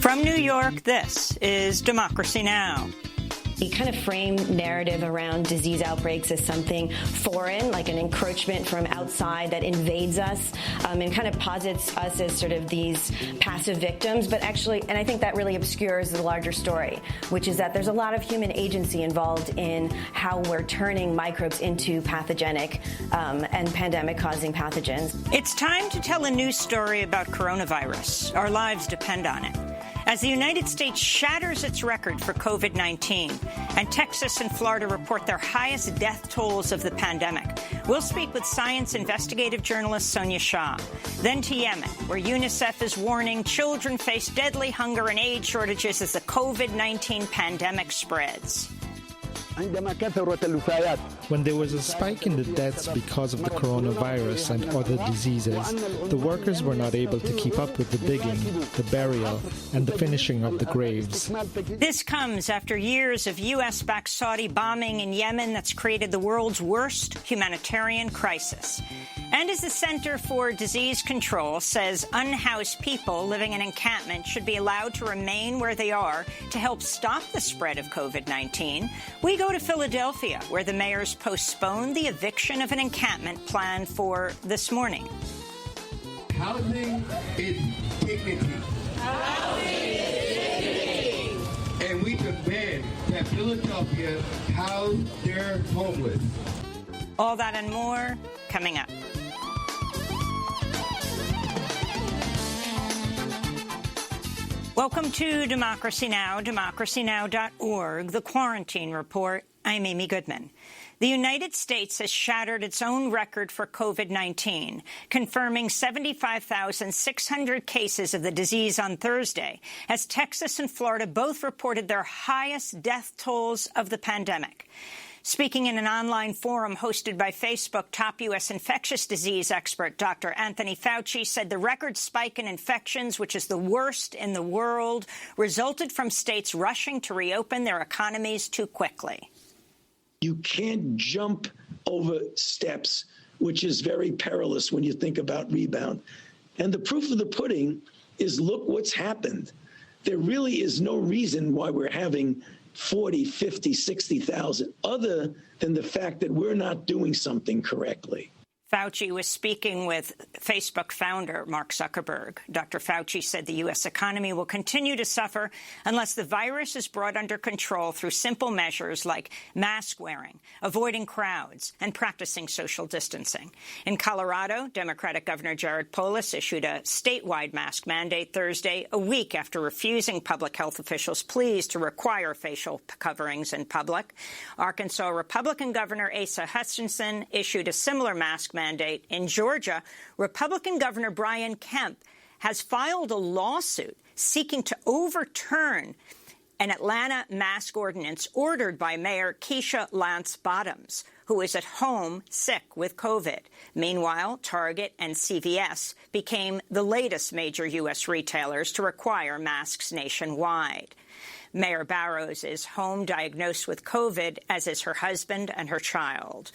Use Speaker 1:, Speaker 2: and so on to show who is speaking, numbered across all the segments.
Speaker 1: From New York, this is Democracy Now!
Speaker 2: You kind of frame narrative around disease outbreaks as something foreign, like an encroachment from outside that invades us, and kind of posits us as sort of these passive victims. But actually, and I think that really obscures the larger story, which is that there's a lot of human agency involved in how we're turning microbes into pathogenic and pandemic-causing pathogens.
Speaker 1: It's time to tell a new story about coronavirus. Our lives depend on it. As the United States shatters its record for COVID-19 and Texas and Florida report their highest death tolls of the pandemic, we'll speak with science investigative journalist Sonia Shah. Then to Yemen, where UNICEF is warning children face deadly hunger and aid shortages as the COVID-19 pandemic spreads.
Speaker 3: When there was a spike in the deaths because of the coronavirus and other diseases, the workers were not able to keep up with the digging, the burial, and the finishing of the graves.
Speaker 1: This comes after years of U.S.-backed Saudi bombing in Yemen that's created the world's worst humanitarian crisis. And as the Center for Disease Control says unhoused people living in encampments should be allowed to remain where they are to help stop the spread of COVID-19, we go to Philadelphia, where the mayors postponed the eviction of an encampment planned for this morning.
Speaker 4: Housing is dignity.
Speaker 5: Housing is dignity.
Speaker 4: And we demand that Philadelphia house their homeless.
Speaker 1: All that and more coming up. Welcome to Democracy Now!, democracynow.org, The Quarantine Report. I'm Amy Goodman. The United States has shattered its own record for COVID-19, confirming 75,600 cases of the disease on Thursday, as Texas and Florida both reported their highest death tolls of the pandemic. Speaking in an online forum hosted by Facebook, top U.S. infectious disease expert Dr. Anthony Fauci said the record spike in infections, which is the worst in the world, resulted from states rushing to reopen their economies too quickly.
Speaker 6: You can't jump over steps, which is very perilous when you think about rebound. And the proof of the pudding is, look what's happened. There really is no reason why we're having 40, 50, 60,000, other than the fact that we're not doing something correctly.
Speaker 1: Fauci was speaking with Facebook founder Mark Zuckerberg. Dr. Fauci said the U.S. economy will continue to suffer unless the virus is brought under control through simple measures like mask wearing, avoiding crowds, and practicing social distancing. In Colorado, Democratic Governor Jared Polis issued a statewide mask mandate Thursday, a week after refusing public health officials' pleas to require facial coverings in public. Arkansas Republican Governor Asa Hutchinson issued a similar mask mandate. In Georgia, Republican Governor Brian Kemp has filed a lawsuit seeking to overturn an Atlanta mask ordinance ordered by Mayor Keisha Lance Bottoms, who is at home sick with COVID. Meanwhile, Target and CVS became the latest major U.S. retailers to require masks nationwide. Mayor Barrows is home diagnosed with COVID, as is her husband and her child.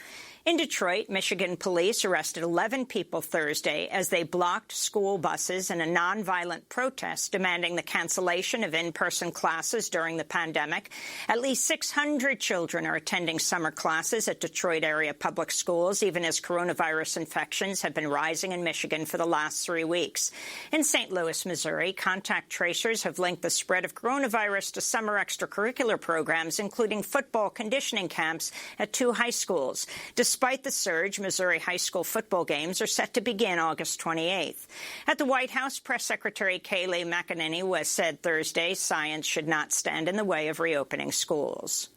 Speaker 1: In Detroit, Michigan police arrested 11 people Thursday as they blocked school buses in a nonviolent protest demanding the cancellation of in-person classes during the pandemic. At least 600 children are attending summer classes at Detroit area public schools, even as coronavirus infections have been rising in Michigan for the last 3 weeks. In St. Louis, Missouri, contact tracers have linked the spread of coronavirus to summer extracurricular programs, including football conditioning camps at 2 high schools. Despite the surge, Missouri high school football games are set to begin August 28th. At the White House, Press Secretary Kayleigh McEnany said Thursday science should not stand in the way of reopening schools.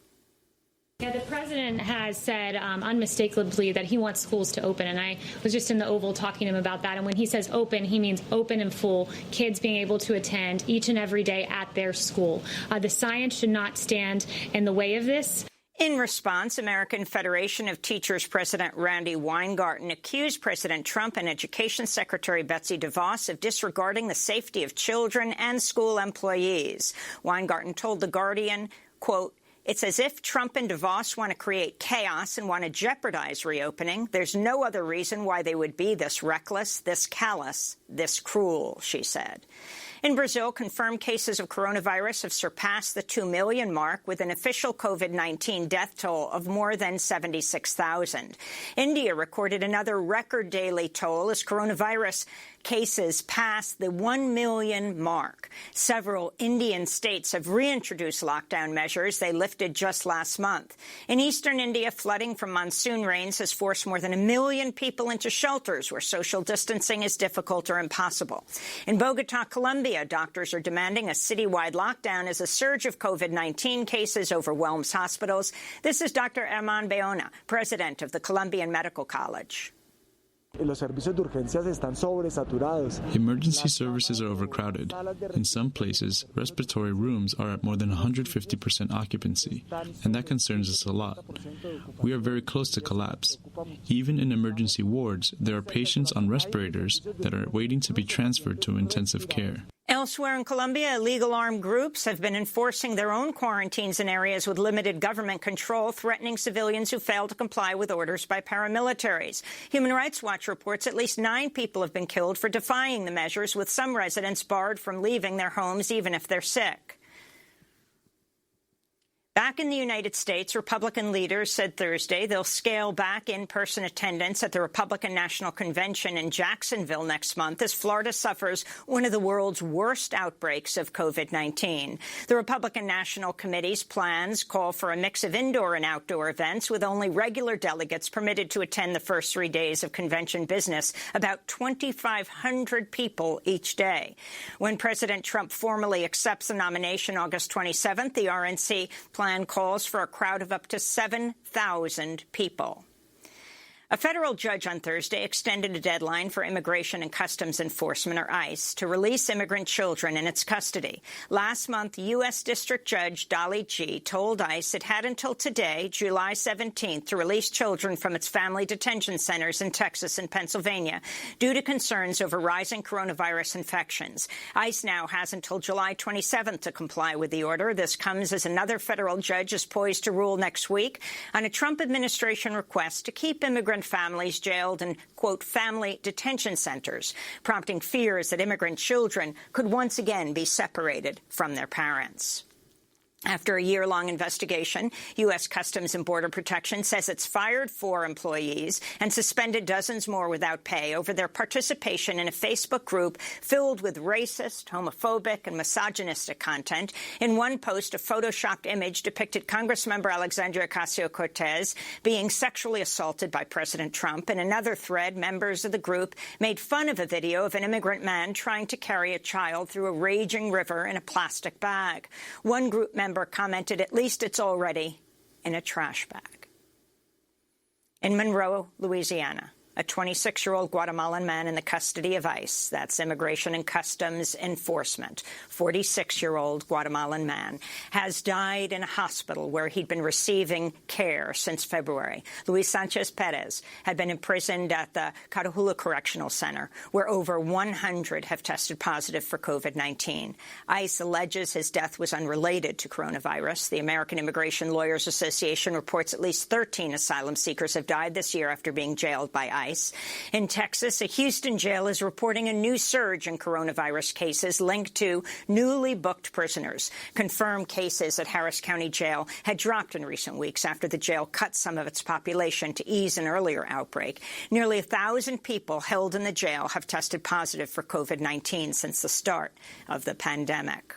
Speaker 7: Yeah, the president has said unmistakably that he wants schools to open, and I was just in the Oval talking to him about that. And when he says open, he means open and full, kids being able to attend each and every day at their school. The science should not stand in the way of this.
Speaker 1: In response, American Federation of Teachers President Randy Weingarten accused President Trump and Education Secretary Betsy DeVos of disregarding the safety of children and school employees. Weingarten told The Guardian, quote, "It's as if Trump and DeVos want to create chaos and want to jeopardize reopening. There's no other reason why they would be this reckless, this callous, this cruel," she said. In Brazil, confirmed cases of coronavirus have surpassed the 2 million mark, with an official COVID-19 death toll of more than 76,000. India recorded another record daily toll as coronavirus cases passed the 1 million mark. Several Indian states have reintroduced lockdown measures they lifted just last month. In eastern India, flooding from monsoon rains has forced more than 1 million people into shelters where social distancing is difficult or impossible. In Bogotá, Colombia, doctors are demanding a citywide lockdown as a surge of COVID-19 cases overwhelms hospitals. This is Dr. Herman Bayona, president of the Colombian Medical College.
Speaker 8: Emergency services are overcrowded. In some places, respiratory rooms are at more than 150% occupancy, and that concerns us a lot. We are very close to collapse. Even in emergency wards, there are patients on respirators that are waiting to be transferred to intensive care.
Speaker 1: Elsewhere in Colombia, illegal armed groups have been enforcing their own quarantines in areas with limited government control, threatening civilians who fail to comply with orders by paramilitaries. Human Rights Watch reports at least 9 people have been killed for defying the measures, with some residents barred from leaving their homes even if they're sick. Back in the United States, Republican leaders said Thursday they'll scale back in-person attendance at the Republican National Convention in Jacksonville next month as Florida suffers one of the world's worst outbreaks of COVID-19. The Republican National Committee's plans call for a mix of indoor and outdoor events, with only regular delegates permitted to attend the first 3 days of convention business, about 2,500 people each day. When President Trump formally accepts the nomination August 27th, the RNC plan calls for a crowd of up to 7,000 people. A federal judge on Thursday extended a deadline for Immigration and Customs Enforcement, or ICE, to release immigrant children in its custody. Last month, U.S. District Judge Dolly G. told ICE it had until today, July 17th, to release children from its family detention centers in Texas and Pennsylvania due to concerns over rising coronavirus infections. ICE now has until July 27th to comply with the order. This comes as another federal judge is poised to rule next week on a Trump administration request to keep immigrant families jailed in, quote, family detention centers, prompting fears that immigrant children could once again be separated from their parents. After a year-long investigation, U.S. Customs and Border Protection says it's fired 4 employees and suspended dozens more without pay over their participation in a Facebook group filled with racist, homophobic, and misogynistic content. In one post, a photoshopped image depicted Congressmember Alexandria Ocasio-Cortez being sexually assaulted by President Trump. In another thread, members of the group made fun of a video of an immigrant man trying to carry a child through a raging river in a plastic bag. One group member commented, "At least it's already in a trash bag." In Monroe, Louisiana, a 26-year-old Guatemalan man in the custody of ICE, that's Immigration and Customs Enforcement, 46-year-old Guatemalan man, has died in a hospital where he'd been receiving care since February. Luis Sanchez Perez had been imprisoned at the Carajula Correctional Center, where over 100 have tested positive for COVID-19. ICE alleges his death was unrelated to coronavirus. The American Immigration Lawyers Association reports at least 13 asylum seekers have died this year after being jailed by ICE. In Texas, a Houston jail is reporting a new surge in coronavirus cases linked to newly booked prisoners. Confirmed cases at Harris County Jail had dropped in recent weeks after the jail cut some of its population to ease an earlier outbreak. Nearly 1,000 people held in the jail have tested positive for COVID-19 since the start of the pandemic.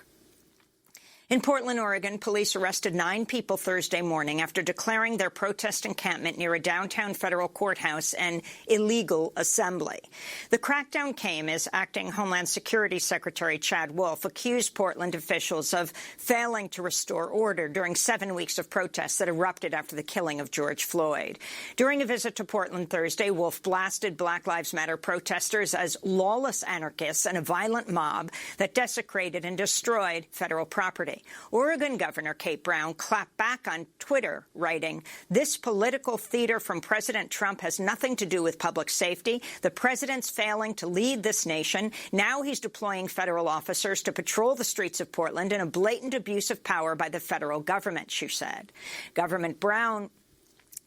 Speaker 1: In Portland, Oregon, police arrested 9 people Thursday morning after declaring their protest encampment near a downtown federal courthouse an illegal assembly. The crackdown came as acting Homeland Security Secretary Chad Wolf accused Portland officials of failing to restore order during 7 weeks of protests that erupted after the killing of George Floyd. During a visit to Portland Thursday, Wolf blasted Black Lives Matter protesters as lawless anarchists and a violent mob that desecrated and destroyed federal property. Oregon Governor Kate Brown clapped back on Twitter, writing, "This political theater from President Trump has nothing to do with public safety. The president's failing to lead this nation. Now he's deploying federal officers to patrol the streets of Portland in a blatant abuse of power by the federal government," she said.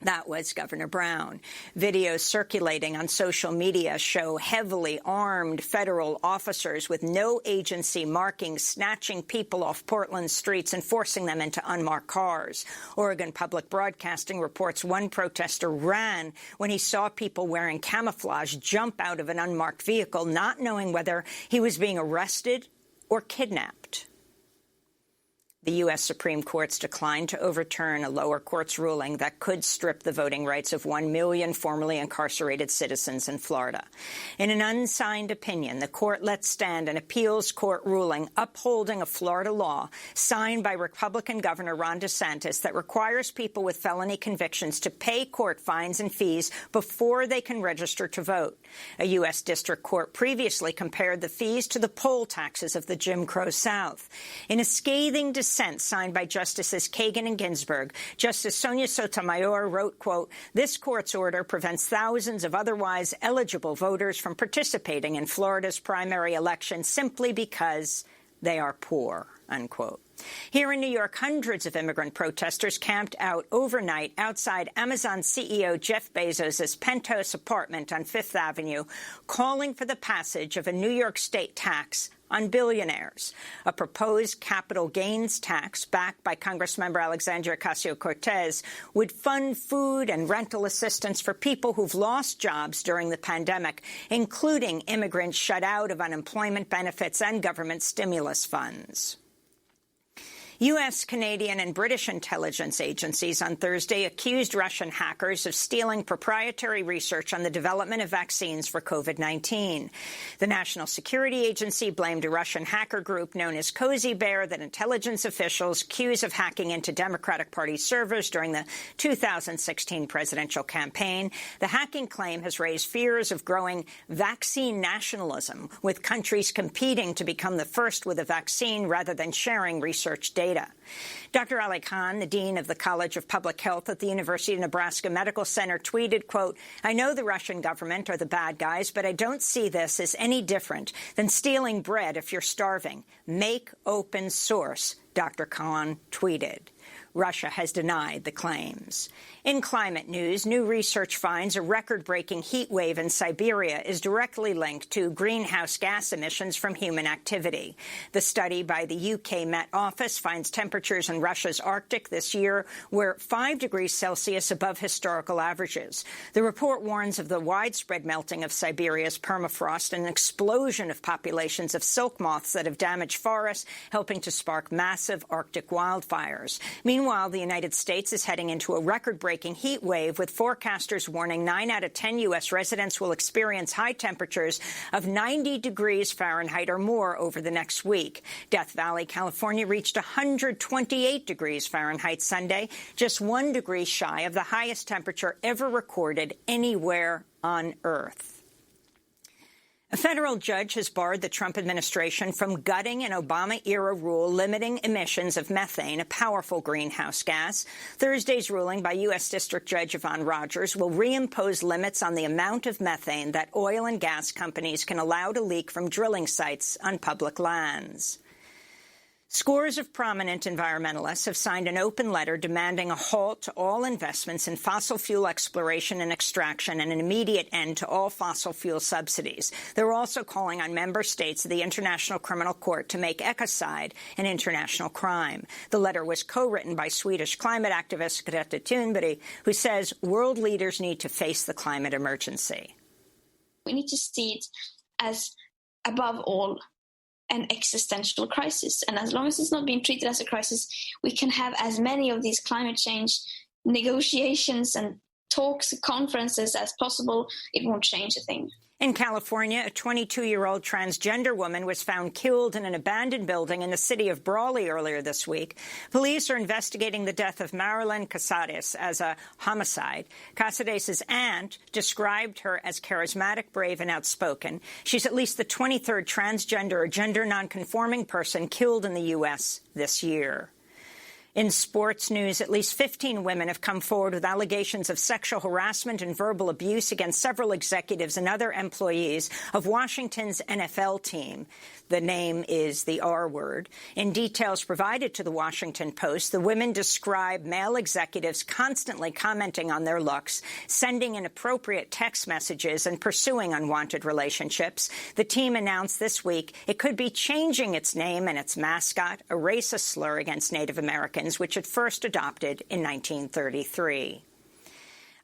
Speaker 1: That was Governor Brown. Videos circulating on social media show heavily armed federal officers with no agency markings snatching people off Portland's streets and forcing them into unmarked cars. Oregon Public Broadcasting reports one protester ran when he saw people wearing camouflage jump out of an unmarked vehicle, not knowing whether he was being arrested or kidnapped. The U.S. Supreme Court's declined to overturn a lower court's ruling that could strip the voting rights of 1 million formerly incarcerated citizens in Florida. In an unsigned opinion, the court let stand an appeals court ruling upholding a Florida law signed by Republican Governor Ron DeSantis that requires people with felony convictions to pay court fines and fees before they can register to vote. A U.S. district court previously compared the fees to the poll taxes of the Jim Crow South. In a scathing dissent signed by Justices Kagan and Ginsburg, Justice Sonia Sotomayor wrote, quote, "This court's order prevents thousands of otherwise eligible voters from participating in Florida's primary election simply because they are poor," unquote. Here in New York, hundreds of immigrant protesters camped out overnight outside Amazon CEO Jeff Bezos' penthouse apartment on Fifth Avenue, calling for the passage of a New York state tax on billionaires. A proposed capital gains tax backed by Congressmember Alexandria Ocasio-Cortez would fund food and rental assistance for people who've lost jobs during the pandemic, including immigrants shut out of unemployment benefits and government stimulus funds. U.S., Canadian and British intelligence agencies on Thursday accused Russian hackers of stealing proprietary research on the development of vaccines for COVID-19. The National Security Agency blamed a Russian hacker group known as Cozy Bear that intelligence officials accused of hacking into Democratic Party servers during the 2016 presidential campaign. The hacking claim has raised fears of growing vaccine nationalism, with countries competing to become the first with a vaccine rather than sharing research data. Dr. Ali Khan, the dean of the College of Public Health at the University of Nebraska Medical Center, tweeted, quote, "I know the Russian government are the bad guys, but I don't see this as any different than stealing bread if you're starving. Make open source," Dr. Khan tweeted. Russia has denied the claims. In climate news, new research finds a record-breaking heat wave in Siberia is directly linked to greenhouse gas emissions from human activity. The study by the UK Met Office finds temperatures in Russia's Arctic this year were 5 degrees Celsius above historical averages. The report warns of the widespread melting of Siberia's permafrost and an explosion of populations of silk moths that have damaged forests, helping to spark massive Arctic wildfires. Meanwhile, the United States is heading into a record-breaking heat wave, with forecasters warning 9 out of 10 U.S. residents will experience high temperatures of 90 degrees Fahrenheit or more over the next week. Death Valley, California, reached 128 degrees Fahrenheit Sunday, just 1 degree shy of the highest temperature ever recorded anywhere on Earth. A federal judge has barred the Trump administration from gutting an Obama-era rule limiting emissions of methane, a powerful greenhouse gas. Thursday's ruling by U.S. District Judge Yvonne Rogers will reimpose limits on the amount of methane that oil and gas companies can allow to leak from drilling sites on public lands. Scores of prominent environmentalists have signed an open letter demanding a halt to all investments in fossil fuel exploration and extraction and an immediate end to all fossil fuel subsidies. They're also calling on member states of the International Criminal Court to make ecocide an international crime. The letter was co-written by Swedish climate activist Greta Thunberg, who says world leaders need to face the climate emergency.
Speaker 9: We need to see it as, above all, an existential crisis. And as long as it's not being treated as a crisis, we can have as many of these climate change negotiations and talks, conferences as possible. It won't change a thing.
Speaker 1: In California, a 22-year-old transgender woman was found killed in an abandoned building in the city of Brawley earlier this week. Police are investigating the death of Marilyn Casares as a homicide. Casares' aunt described her as charismatic, brave, and outspoken. She's at least the 23rd transgender or gender nonconforming person killed in the U.S. this year. In sports news, at least 15 women have come forward with allegations of sexual harassment and verbal abuse against several executives and other employees of Washington's NFL team. The name is the R word. In details provided to the Washington Post, the women describe male executives constantly commenting on their looks, sending inappropriate text messages, and pursuing unwanted relationships. The team announced this week it could be changing its name and its mascot, a racist slur against Native Americans, which it first adopted in 1933.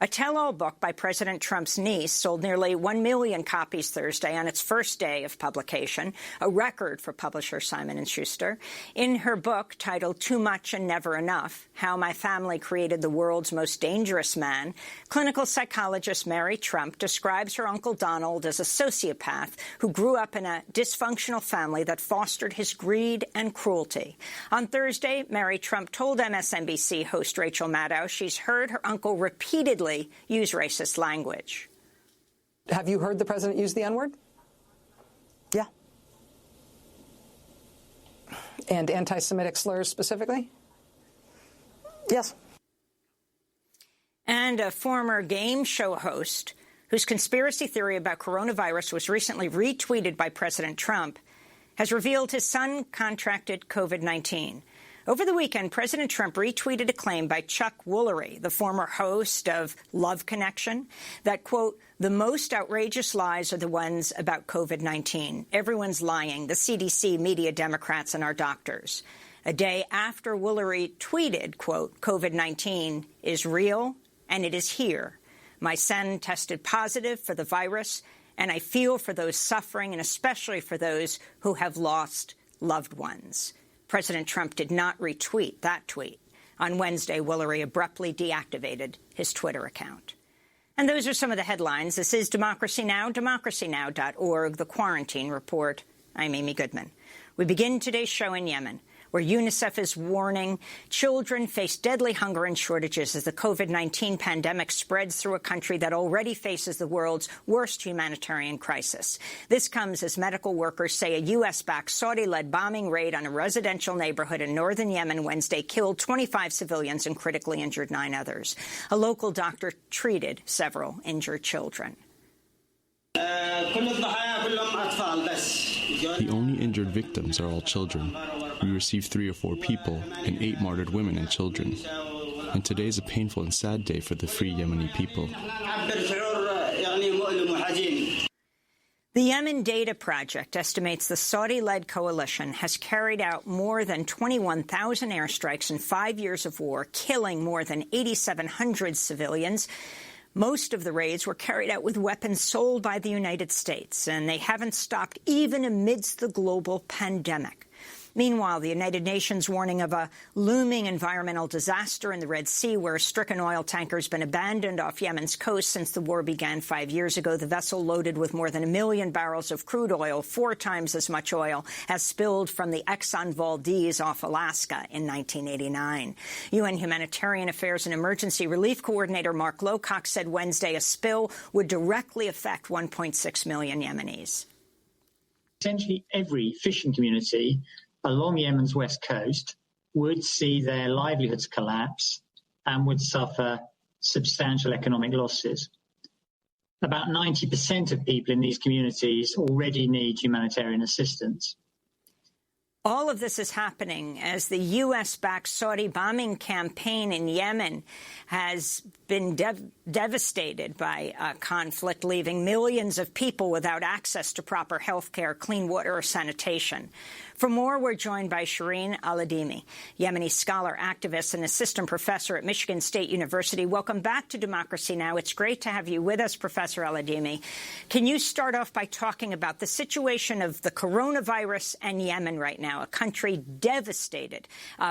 Speaker 1: A tell-all book by President Trump's niece sold nearly 1 million copies Thursday on its first day of publication, a record for publisher Simon & Schuster. In her book, titled Too Much and Never Enough, How My Family Created the World's Most Dangerous Man, clinical psychologist Mary Trump describes her Uncle Donald as a sociopath who grew up in a dysfunctional family that fostered his greed and cruelty. On Thursday, Mary Trump told MSNBC host Rachel Maddow she's heard her uncle repeatedly use racist language.
Speaker 10: Have you heard the president use the N-word? Yeah. And anti-Semitic slurs specifically? Yes.
Speaker 1: And a former game show host whose conspiracy theory about coronavirus was recently retweeted by President Trump has revealed his son contracted COVID-19. Over the weekend, President Trump retweeted a claim by Chuck Woolery, the former host of Love Connection, that, quote, the most outrageous lies are the ones about COVID-19. Everyone's lying, the CDC, media, Democrats, and our doctors. A day after Woolery tweeted, quote, COVID-19 is real and it is here. My son tested positive for the virus, and I feel for those suffering and especially for those who have lost loved ones. President Trump did not retweet that tweet. On Wednesday, Woolery abruptly deactivated his Twitter account. And those are some of the headlines. This is Democracy Now!, democracynow.org, The Quarantine Report. I'm Amy Goodman. We begin today's show in Yemen, where UNICEF is warning children face deadly hunger and shortages as the COVID-19 pandemic spreads through a country that already faces the world's worst humanitarian crisis. This comes as medical workers say a U.S.-backed Saudi-led bombing raid on a residential neighborhood in northern Yemen Wednesday killed 25 civilians and critically injured 9 others. A local doctor treated several injured children.
Speaker 8: The only injured victims are all children. We received 3 or 4 people and 8 martyred women and children. And today is a painful and sad day for the free Yemeni people.
Speaker 1: The Yemen Data Project estimates the Saudi-led coalition has carried out more than 21,000 airstrikes in 5 years of war, killing more than 8,700 civilians. Most of the raids were carried out with weapons sold by the United States, and they haven't stopped even amidst the global pandemic. Meanwhile, the United Nations warning of a looming environmental disaster in the Red Sea, where a stricken oil tanker has been abandoned off Yemen's coast since the war began 5 years ago. The vessel, loaded with more than 1 million barrels of crude oil, 4 times as much oil as spilled from the Exxon Valdez off Alaska in 1989. UN Humanitarian Affairs and Emergency Relief Coordinator Mark Lowcock said Wednesday a spill would directly affect 1.6 million Yemenis.
Speaker 11: Essentially every fishing community along Yemen's west coast would see their livelihoods collapse and would suffer substantial economic losses. About 90% of people in these communities already need humanitarian assistance.
Speaker 1: All of this is happening as the U.S.-backed Saudi bombing campaign in Yemen has been devastated by conflict, leaving millions of people without access to proper health care, clean water, or sanitation. For more, we're joined by Shireen Aladimi, Yemeni scholar, activist, and assistant professor at Michigan State University. Welcome back to Democracy Now! It's great to have you with us, Professor Aladimi. Can you start off by talking about the situation of the coronavirus and Yemen right now, a country devastated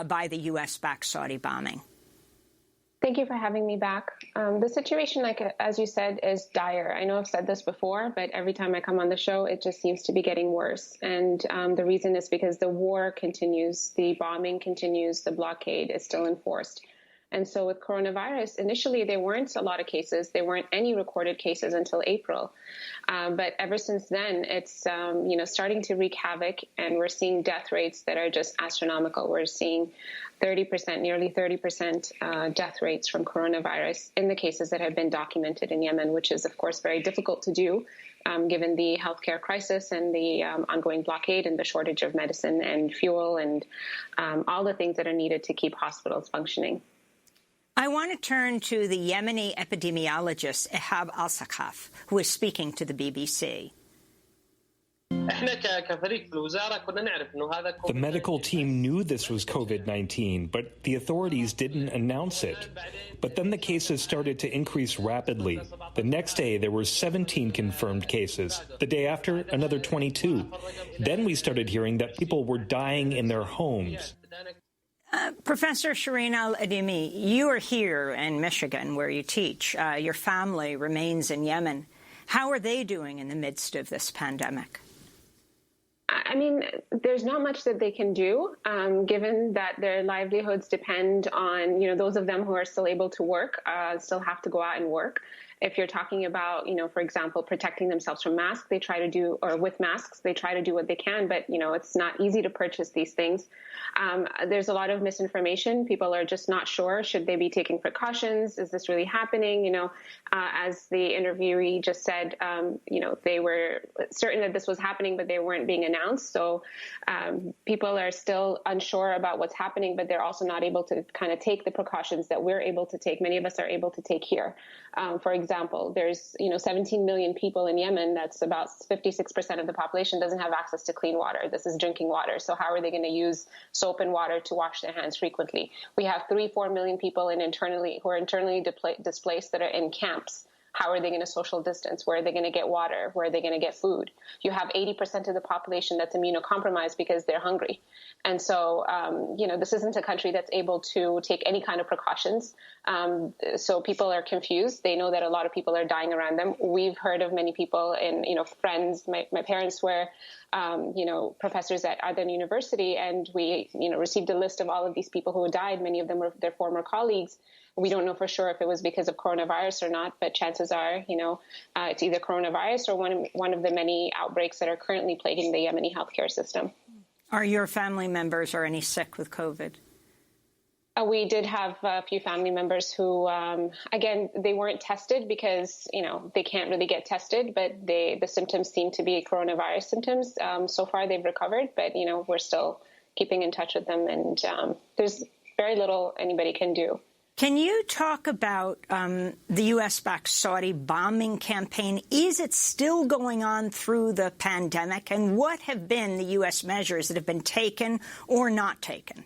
Speaker 1: by the U.S.-backed Saudi bombing?
Speaker 12: Thank you for having me back. The situation, as you said, is dire. I know I've said this before, but every time I come on the show, it just seems to be getting worse. And the reason is because the war continues, the bombing continues, the blockade is still enforced. And so with coronavirus, initially there weren't a lot of cases. There weren't any recorded cases until April. But ever since then, it's starting to wreak havoc, and we're seeing death rates that are just astronomical. We're seeing 30%, nearly 30% death rates from coronavirus in the cases that have been documented in Yemen, which is, of course, very difficult to do given the healthcare crisis and the ongoing blockade and the shortage of medicine and fuel and all the things that are needed to keep hospitals functioning.
Speaker 1: I want to turn to the Yemeni epidemiologist Ehab Al-Sakaf, who is speaking to the BBC.
Speaker 13: The medical team knew this was COVID-19, but the authorities didn't announce it. But then the cases started to increase rapidly. The next day, there were 17 confirmed cases. The day after, another 22. Then we started hearing that people were dying in their homes.
Speaker 1: Professor Shireen Al-Adimi, you are here in Michigan, where you teach. Your family remains in Yemen. How are they doing in the midst of this pandemic?
Speaker 12: I mean, there's not much that they can do, given that their livelihoods depend on, those of them who are still able to work, still have to go out and work. If you're talking about, for example, protecting themselves from masks, they try to do, or with masks, they try to do what they can, but, it's not easy to purchase these things. There's a lot of misinformation. People are just not sure. Should they be taking precautions? Is this really happening? As the interviewee just said, they were certain that this was happening, but they weren't being announced. So people are still unsure about what's happening, but they're also not able to kind of take the precautions that we're able to take. Many of us are able to take here. For example, there's, 17 million people in Yemen. That's about 56% of the population doesn't have access to clean water. This is drinking water. So how are they going to use soap and water to wash their hands frequently? We have 3-4 million people who are internally displaced that are in camps. How are they going to social distance? Where are they going to get water? Where are they going to get food? You have 80% of the population that's immunocompromised because they're hungry. And so, this isn't a country that's able to take any kind of precautions. So people are confused. They know that a lot of people are dying around them. We've heard of many people and, friends. My parents were, professors at Aden University, and we, received a list of all of these people who died. Many of them were their former colleagues. We don't know for sure if it was because of coronavirus or not, but chances are, it's either coronavirus or one of the many outbreaks that are currently plaguing the Yemeni healthcare system.
Speaker 1: Are your family members or any sick with COVID?
Speaker 12: We did have a few family members who, again, they weren't tested because, they can't really get tested, but the symptoms seem to be coronavirus symptoms. So far, they've recovered, but, we're still keeping in touch with them, and there's very little anybody can do.
Speaker 1: Can you talk about the U.S.-backed Saudi bombing campaign? Is it still going on through the pandemic? And what have been the U.S. measures that have been taken or not taken?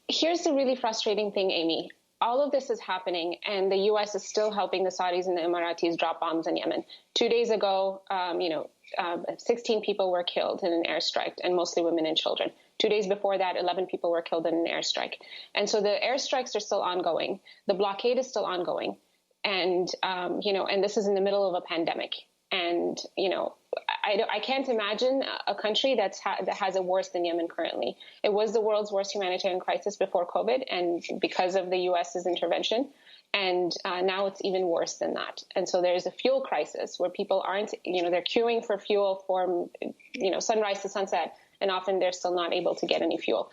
Speaker 12: Here's the really frustrating thing, Amy. All of this is happening, and the U.S. is still helping the Saudis and the Emiratis drop bombs in Yemen. 2 days ago, 16 people were killed in an airstrike, and mostly women and children. 2 days before that, 11 people were killed in an airstrike. And so the airstrikes are still ongoing. The blockade is still ongoing. And, and this is in the middle of a pandemic. And, I can't imagine a country that has it worse than Yemen currently. It was the world's worst humanitarian crisis before COVID, and because of the U.S.'s intervention. And now it's even worse than that. And so there's a fuel crisis where people aren't, they're queuing for fuel from, sunrise to sunset. And often they're still not able to get any fuel.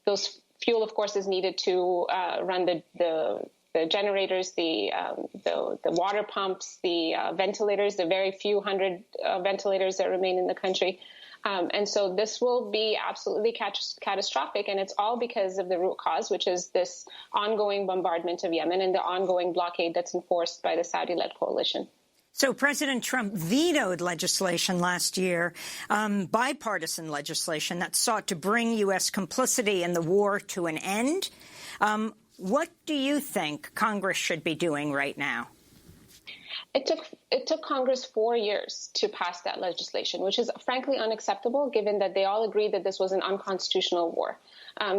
Speaker 12: Those fuel, of course, is needed to run the generators, the water pumps, the ventilators, the very few hundred ventilators that remain in the country. And so this will be absolutely catastrophic. And it's all because of the root cause, which is this ongoing bombardment of Yemen and the ongoing blockade that's enforced by the Saudi-led coalition.
Speaker 1: So President Trump vetoed legislation last year, bipartisan legislation that sought to bring U.S. complicity in the war to an end. What do you think Congress should be doing right now?
Speaker 12: It took Congress 4 years to pass that legislation, which is frankly unacceptable, given that they all agreed that this was an unconstitutional war.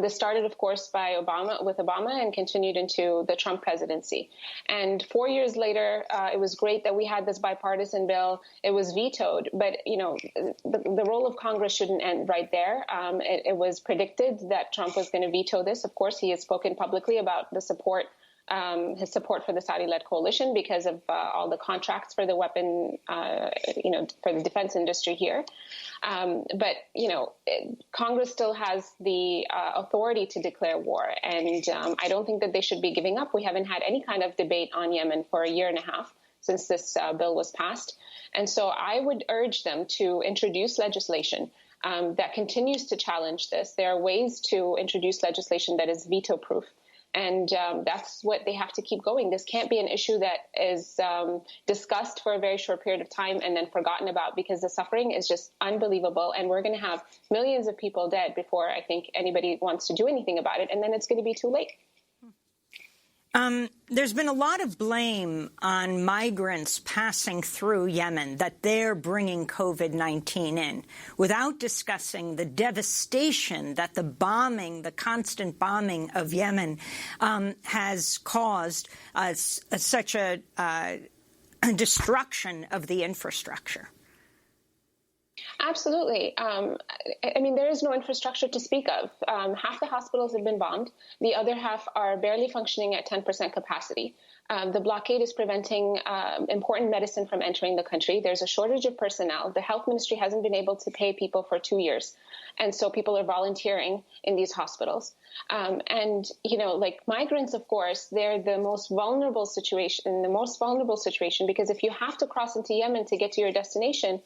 Speaker 12: This started, of course, with Obama and continued into the Trump presidency. And 4 years later, it was great that we had this bipartisan bill. It was vetoed, but the role of Congress shouldn't end right there. It was predicted that Trump was going to veto this. Of course, he has spoken publicly about the support. His support for the Saudi-led coalition because of all the contracts for the weapon, for the defense industry here. But Congress still has the authority to declare war. And I don't think that they should be giving up. We haven't had any kind of debate on Yemen for a year and a half since this bill was passed. And so I would urge them to introduce legislation that continues to challenge this. There are ways to introduce legislation that is veto-proof. And that's what they have to keep going. This can't be an issue that is discussed for a very short period of time and then forgotten about, because the suffering is just unbelievable. And we're going to have millions of people dead before I think anybody wants to do anything about it. And then it's going to be too late.
Speaker 1: There's been a lot of blame on migrants passing through Yemen, that they're bringing COVID-19 in, without discussing the devastation that the constant bombing of Yemen has caused such a destruction of the infrastructure.
Speaker 12: Absolutely. I mean, there is no infrastructure to speak of. Half the hospitals have been bombed. The other half are barely functioning at 10% capacity. The blockade is preventing important medicine from entering the country. There's a shortage of personnel. The health ministry hasn't been able to pay people for 2 years. And so people are volunteering in these hospitals. And, you know, like migrants, of course, they're the most vulnerable situation, because if you have to cross into Yemen to get to your destination,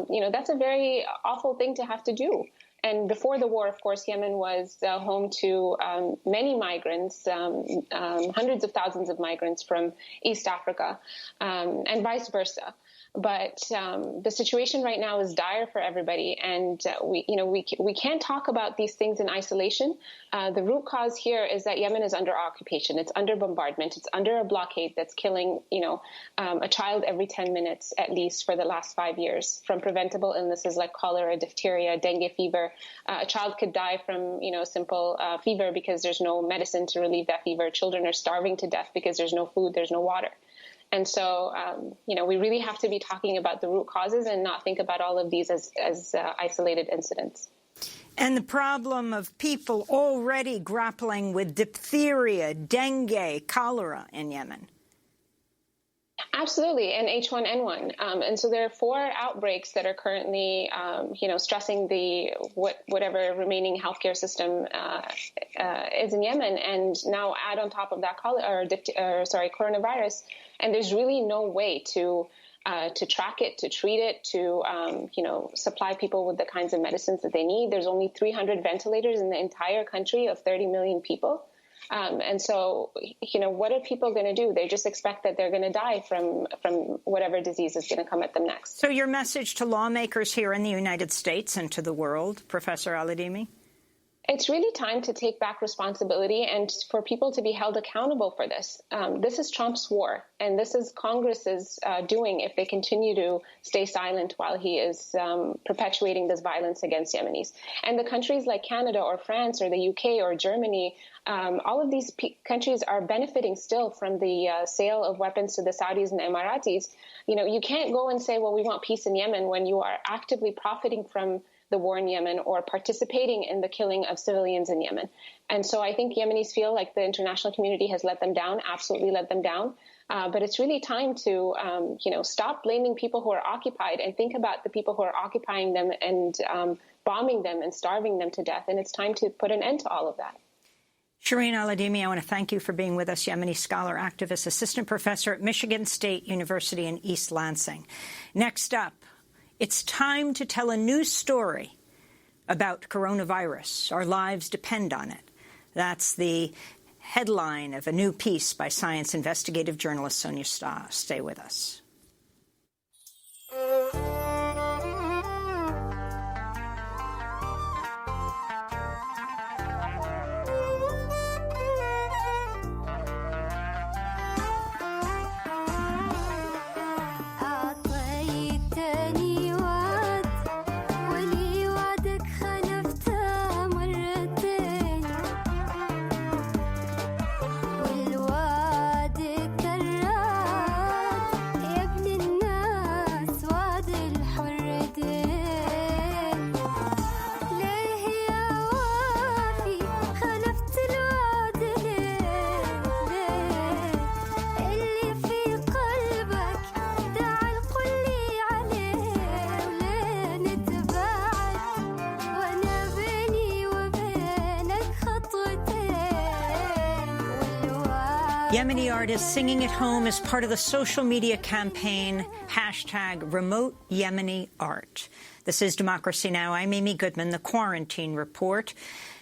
Speaker 12: you know, that's a very awful thing to have to do. And before the war, of course, Yemen was home to many migrants, hundreds of thousands of migrants from East Africa, and vice versa. But the situation right now is dire for everybody, and we can't talk about these things in isolation. The root cause here is that Yemen is under occupation. It's under bombardment. It's under a blockade that's killing, a child every 10 minutes at least for the last 5 years from preventable illnesses like cholera, diphtheria, dengue fever. A child could die from, simple fever because there's no medicine to relieve that fever. Children are starving to death because there's no food, there's no water. And so, we really have to be talking about the root causes and not think about all of these as isolated incidents.
Speaker 1: And the problem of people already grappling with diphtheria, dengue, cholera in Yemen.
Speaker 12: Absolutely, and H1N1. And so there are 4 outbreaks that are currently, stressing the whatever remaining healthcare system is in Yemen. And now add on top of that coronavirus. And there's really no way to track it, to treat it, to, supply people with the kinds of medicines that they need. There's only 300 ventilators in the entire country of 30 million people. And so, what are people going to do? They just expect that they're going to die from whatever disease is going to come at them next.
Speaker 1: So your message to lawmakers here in the United States and to the world, Professor Aladimi?
Speaker 12: It's really time to take back responsibility and for people to be held accountable for this. This is Trump's war, and this is Congress's doing if they continue to stay silent while he is perpetuating this violence against Yemenis. And the countries like Canada or France or the UK or Germany, all of these countries are benefiting still from the sale of weapons to the Saudis and the Emiratis. You can't go and say, well, we want peace in Yemen when you are actively profiting from the war in Yemen or participating in the killing of civilians in Yemen. And so I think Yemenis feel like the international community has let them down, absolutely let them down. But it's really time to, stop blaming people who are occupied and think about the people who are occupying them and bombing them and starving them to death. And it's time to put an end to all of that.
Speaker 1: Shireen Aladimi, I want to thank you for being with us, Yemeni scholar, activist, assistant professor at Michigan State University in East Lansing. Next up, it's time to tell a new story about coronavirus. Our lives depend on it. That's the headline of a new piece by science investigative journalist Sonia Starr. Stay with us. Yemeni artists singing at home as part of the social media campaign #RemoteYemeniArt. This is Democracy Now! I'm Amy Goodman, the Quarantine Report.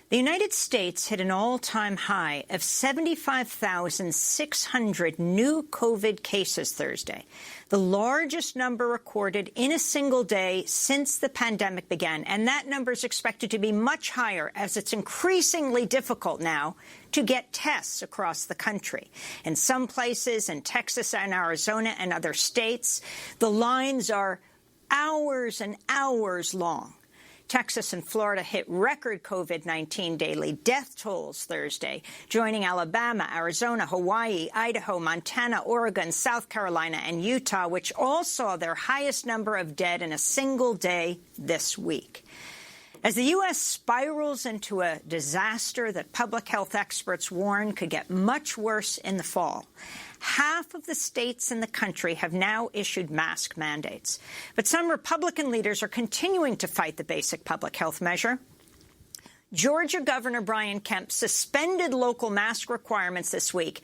Speaker 1: The United States hit an all-time high of 75,600 new COVID cases Thursday, the largest number recorded in a single day since the pandemic began. And that number is expected to be much higher as it's increasingly difficult now to get tests across the country. In some places, in Texas and Arizona and other states, the lines are hours and hours long. Texas and Florida hit record COVID-19 daily death tolls Thursday, joining Alabama, Arizona, Hawaii, Idaho, Montana, Oregon, South Carolina, and Utah, which all saw their highest number of dead in a single day this week. As the U.S. spirals into a disaster that public health experts warn could get much worse in the fall, half of the states in the country have now issued mask mandates. But some Republican leaders are continuing to fight the basic public health measure. Georgia Governor Brian Kemp suspended local mask requirements this week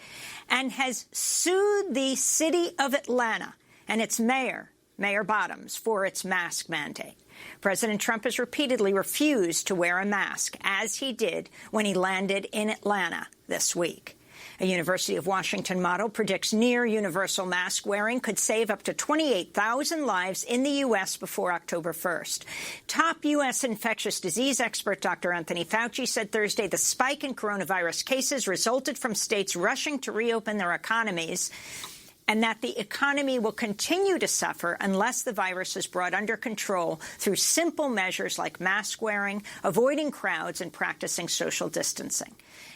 Speaker 1: and has sued the city of Atlanta and its mayor, Mayor Bottoms, for its mask mandate. President Trump has repeatedly refused to wear a mask, as he did when he landed in Atlanta this week. A University of Washington model predicts near universal mask wearing could save up to 28,000 lives in the U.S. before October 1st. Top U.S. infectious disease expert Dr. Anthony Fauci said Thursday the spike in coronavirus cases resulted from states rushing to reopen their economies, and that the economy will continue to suffer unless the virus is brought under control through simple measures like mask wearing, avoiding crowds, and practicing social distancing.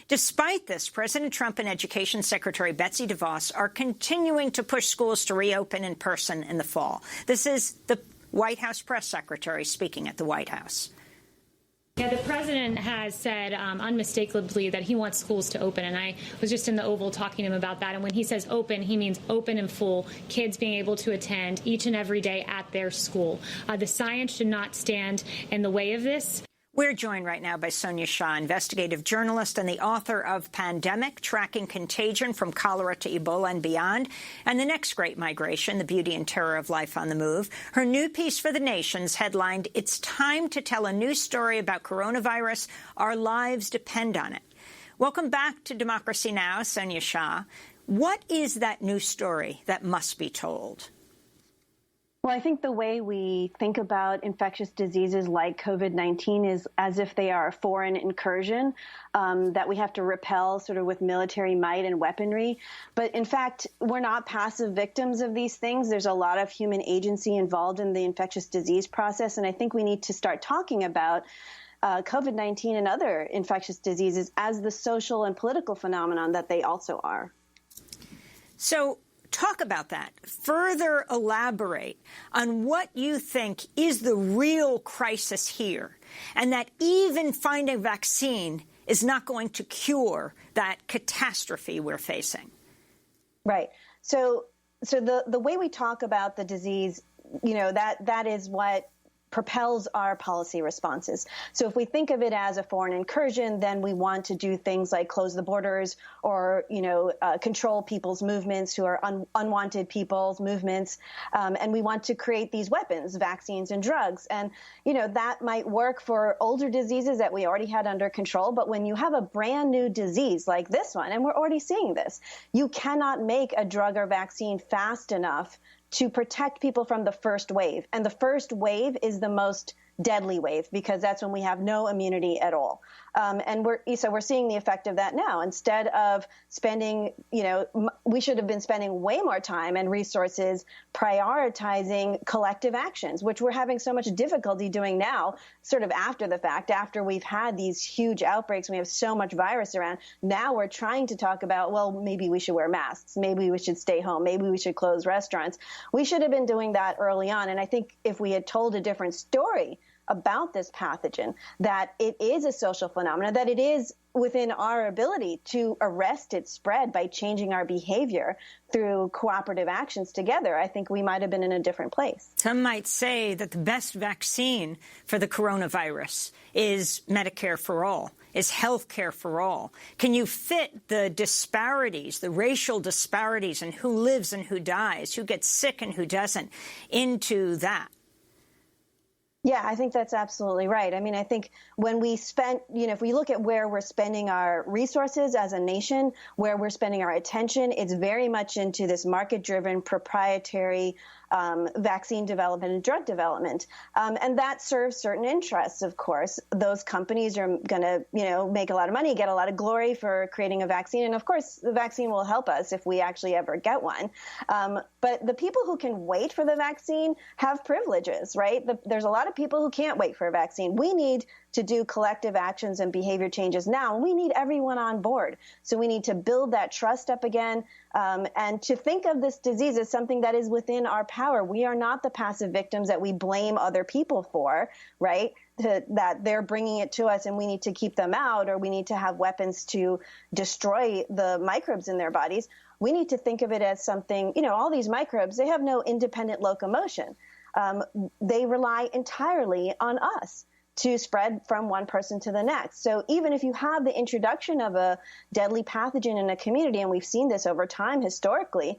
Speaker 1: Despite this, President Trump and Education Secretary Betsy DeVos are continuing to push schools to reopen in person in the fall. This is the White House press secretary speaking at the White House.
Speaker 7: Yeah, the president has said unmistakably that he wants schools to open, and I was just in the Oval talking to him about that. And when he says open, he means open and full, kids being able to attend each and every day at their school. The science should not stand in the way of this.
Speaker 1: We're joined right now by Sonia Shah, investigative journalist and the author of Pandemic, Tracking Contagion from Cholera to Ebola and Beyond, and The Next Great Migration, The Beauty and Terror of Life on the Move. Her new piece for The Nation's headlined, "It's Time to Tell a New Story About Coronavirus. Our Lives Depend on It." Welcome back to Democracy Now!, Sonia Shah. What is that new story that must be told?
Speaker 2: Well, I think the way we think about infectious diseases like COVID-19 is as if they are a foreign incursion that we have to repel sort of with military might and weaponry. But in fact, we're not passive victims of these things. There's a lot of human agency involved in the infectious disease process. And I think we need to start talking about COVID-19 and other infectious diseases as the social and political phenomenon that they also are.
Speaker 1: So talk about that. Further elaborate on what you think is the real crisis here, and that even finding a vaccine is not going to cure that catastrophe we're facing.
Speaker 2: Right. So the way we talk about the disease, you know, that is what propels our policy responses. So if we think of it as a foreign incursion, then we want to do things like close the borders or, control people's movements who are unwanted people's movements. And we want to create these weapons, vaccines and drugs. And, that might work for older diseases that we already had under control. But when you have a brand new disease like this one, and we're already seeing this, you cannot make a drug or vaccine fast enough to protect people from the first wave. And the first wave is the most deadly wave because that's when we have no immunity at all. And we're seeing the effect of that now. Instead of spending, we should have been spending way more time and resources prioritizing collective actions, which we're having so much difficulty doing now, sort of after the fact, after we've had these huge outbreaks, we have so much virus around. Now we're trying to talk about, well, maybe we should wear masks. Maybe we should stay home. Maybe we should close restaurants. We should have been doing that early on. And I think if we had told a different story
Speaker 14: about this pathogen, that it is a social phenomenon, that it is within our ability to arrest its spread by changing our behavior through cooperative actions together, I think we might have been in a different place.
Speaker 1: Some might say that the best vaccine for the coronavirus is Medicare for all, is health care for all. Can you fit the disparities, the racial disparities in who lives and who dies, who gets sick and who doesn't, into that?
Speaker 14: Yeah, I think that's absolutely right. I mean, I think when we spend, if we look at where we're spending our resources as a nation, where we're spending our attention, it's very much into this market-driven, proprietary vaccine development and drug development. And that serves certain interests, of course. Those companies are going to, make a lot of money, get a lot of glory for creating a vaccine. And of course, the vaccine will help us if we actually ever get one. But the people who can wait for the vaccine have privileges, right? There's a lot of people who can't wait for a vaccine. We need to do collective actions and behavior changes now. And we need everyone on board. So we need to build that trust up again, and to think of this disease as something that is within our power. We are not the passive victims that we blame other people for, right? That they're bringing it to us and we need to keep them out, or we need to have weapons to destroy the microbes in their bodies. We need to think of it as something, all these microbes, they have no independent locomotion. They rely entirely on us to spread from one person to the next. So even if you have the introduction of a deadly pathogen in a community, and we've seen this over time historically,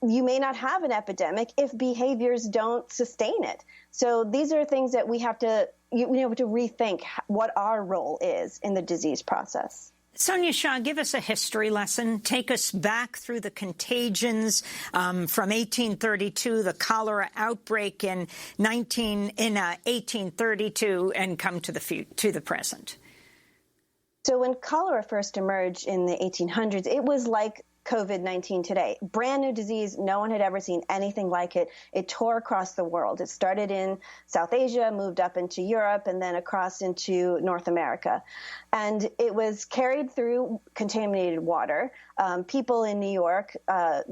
Speaker 14: you may not have an epidemic if behaviors don't sustain it. So these are things that we have to, to rethink what our role is in the disease process.
Speaker 1: Sonia Shah, give us a history lesson. Take us back through the contagions from 1832, the cholera outbreak in 1832, and come to the present.
Speaker 14: So when cholera first emerged in the 1800s, it was like COVID-19 today. Brand new disease. No one had ever seen anything like it. It tore across the world. It started in South Asia, moved up into Europe, and then across into North America. And it was carried through contaminated water. People in New York,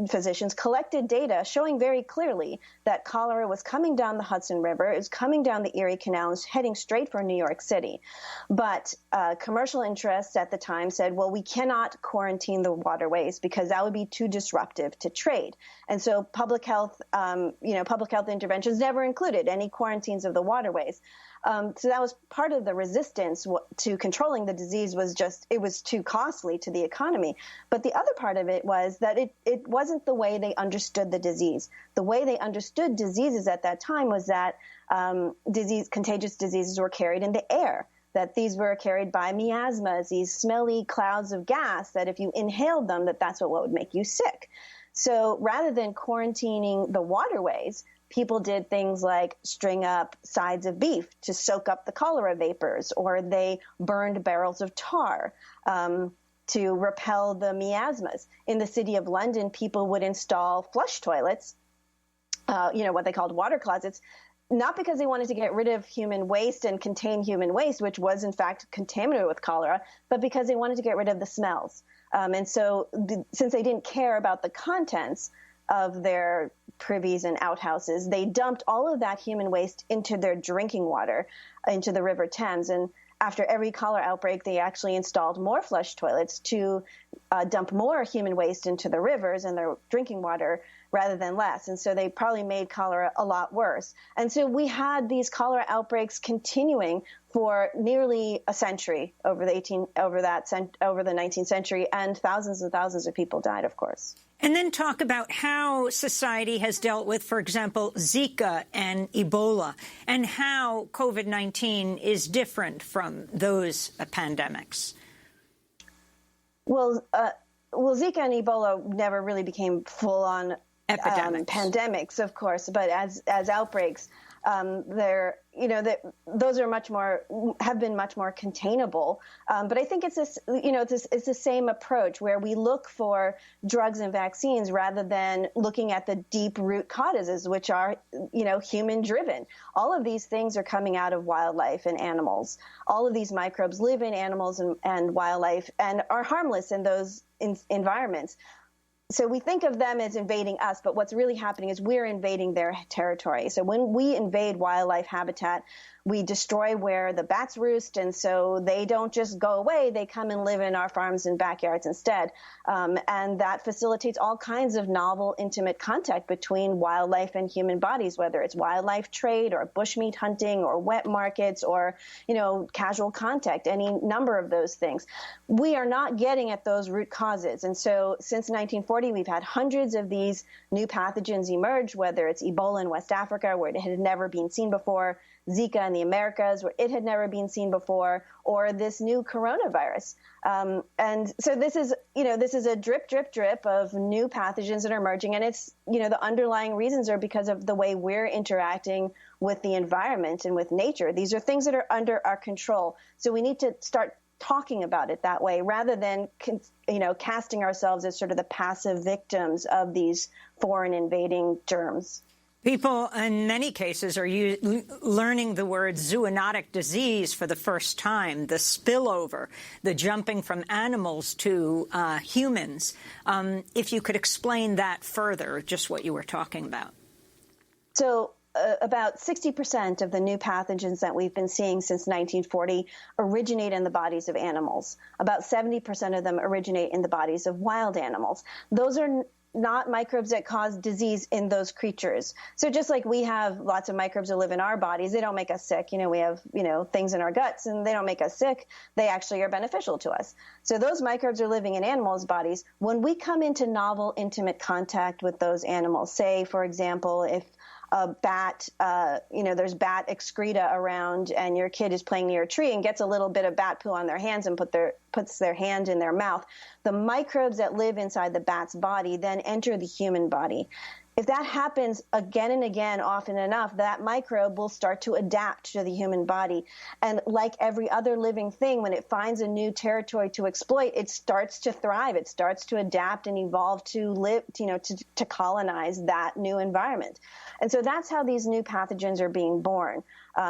Speaker 14: physicians, collected data showing very clearly that cholera was coming down the Hudson River, it was coming down the Erie Canal, and heading straight for New York City. But commercial interests at the time said, well, we cannot quarantine the waterways because that would be too disruptive to trade. And so public health interventions never included any quarantines of the waterways. So that was part of the resistance to controlling the disease. It was too costly to the economy. But the other part of it was that it wasn't the way they understood the disease. The way they understood diseases at that time was that contagious diseases were carried in the air, that these were carried by miasmas, these smelly clouds of gas, that if you inhaled them, that's what would make you sick. So rather than quarantining the waterways, people did things like string up sides of beef to soak up the cholera vapors, or they burned barrels of tar to repel the miasmas. In the city of London, people would install flush toilets, what they called water closets, not because they wanted to get rid of human waste and contain human waste, which was in fact contaminated with cholera, but because they wanted to get rid of the smells. And so since they didn't care about the contents of their privies and outhouses, they dumped all of that human waste into their drinking water, into the River Thames. And after every cholera outbreak, they actually installed more flush toilets to dump more human waste into the rivers and their drinking water rather than less. And so they probably made cholera a lot worse. And so we had these cholera outbreaks continuing for nearly a century over the 19th century, and thousands of people died, of course.
Speaker 1: And then talk about how society has dealt with, for example, Zika and Ebola, and how COVID-19 is different from those pandemics.
Speaker 14: Well, Zika and Ebola never really became full-on pandemics, of course, but as outbreaks, those are have been much more containable. But I think it's it's the same approach where we look for drugs and vaccines rather than looking at the deep root causes, which are, human driven. All of these things are coming out of wildlife and animals. All of these microbes live in animals and wildlife and are harmless in those environments. So we think of them as invading us, but what's really happening is we're invading their territory. So when we invade wildlife habitat, We destroy where the bats roost, and so they don't just go away. They come and live in our farms and backyards instead. And that facilitates all kinds of novel, intimate contact between wildlife and human bodies, whether it's wildlife trade or bushmeat hunting or wet markets or, casual contact, any number of those things. We are not getting at those root causes. And so since 1940, we've had hundreds of these new pathogens emerge, whether it's Ebola in West Africa, where it had never been seen before, Zika in the Americas, where it had never been seen before, or this new coronavirus. And so this is a drip, drip, drip of new pathogens that are emerging. And it's, the underlying reasons are because of the way we're interacting with the environment and with nature. These are things that are under our control. So we need to start talking about it that way rather than, casting ourselves as sort of the passive victims of these foreign invading germs.
Speaker 1: People, in many cases, are learning the word zoonotic disease for the first time, the spillover, the jumping from animals to humans. If you could explain that further, just what you were talking about.
Speaker 14: So about 60% of the new pathogens that we've been seeing since 1940 originate in the bodies of animals. About 70% of them originate in the bodies of wild animals. Those are not microbes that cause disease in those creatures. So just like we have lots of microbes that live in our bodies, they don't make us sick. We have, things in our guts and they don't make us sick. They actually are beneficial to us. So those microbes are living in animals' bodies. When we come into novel, intimate contact with those animals, say, for example, if a bat, there's bat excreta around and your kid is playing near a tree and gets a little bit of bat poo on their hands and puts their hand in their mouth, the microbes that live inside the bat's body then enter the human body. If that happens again and again, often enough, that microbe will start to adapt to the human body. And like every other living thing, when it finds a new territory to exploit, it starts to thrive. It starts to adapt and evolve to live, to colonize that new environment. And so that's how these new pathogens are being born.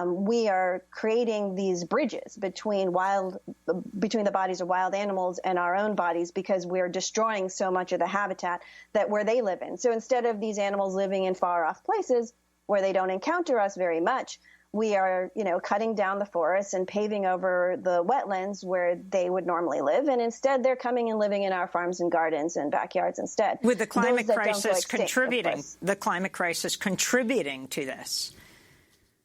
Speaker 14: We are creating these bridges between the bodies of wild animals and our own bodies because we're destroying so much of the habitat where they live in. So instead of these animals living in far off places where they don't encounter us very much, we are, cutting down the forests and paving over the wetlands where they would normally live. And instead, they're coming and living in our farms and gardens and backyards instead.
Speaker 1: With the climate crisis contributing to this.